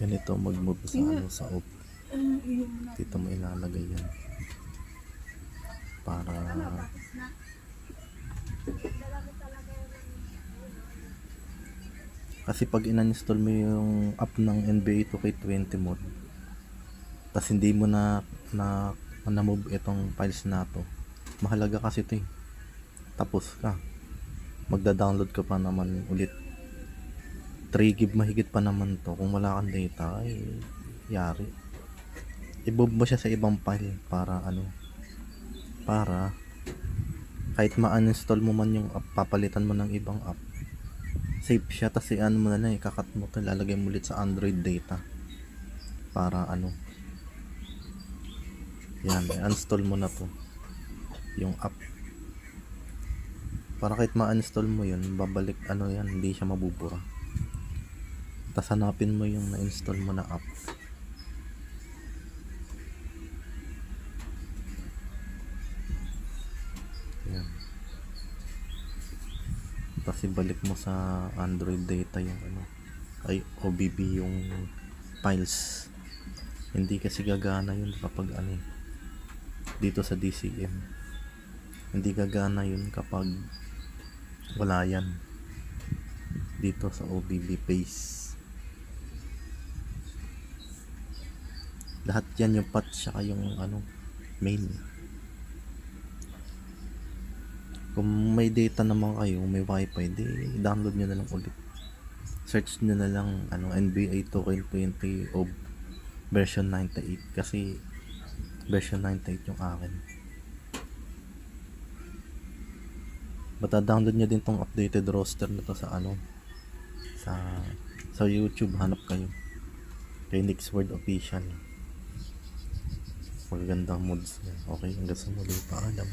ganito mag-move sa ano, sa op. Dito mo ilalagay yan para kasi pag in-install mo yung app ng NBA 2K20 mode tas hindi mo na move itong files na to, mahalaga kasi ito tapos ka, magda-download ka pa naman ulit 3 GB mahigit pa naman to. Kung wala kang data ay yari, i-move mo siya sa ibang file para ano, para kahit ma-uninstall mo man yung app, papalitan mo ng ibang app, save siya. Tas ano mo na lang, ikakat mo to, lalagay mo ulit sa Android data para ano, yan, i-install mo na to yung app para kahit ma-uninstall mo yun, babalik ano yan, hindi siya mabubura. Tas hanapin mo yung na-install mo na app, yan, tas ibalik mo sa Android data yung ano, ay OBB yung files. Hindi kasi gagana yun kapag ano, dito sa DCM hindi gagana yun kapag wala yan dito sa OBB paste. Lahat yan yung patch saka yung ano, main. Kung may data naman kayo, may wifi, di download nyo na lang ulit, search nyo na lang ano, NBA 2K20 of version 98 kasi version 98 yung akin. Mata-download nyo din tong updated roster na to sa ano, sa YouTube, hanap kayo kay Nixword Official, magagandang mods yan. Okay, hanggang sa muli, paalam.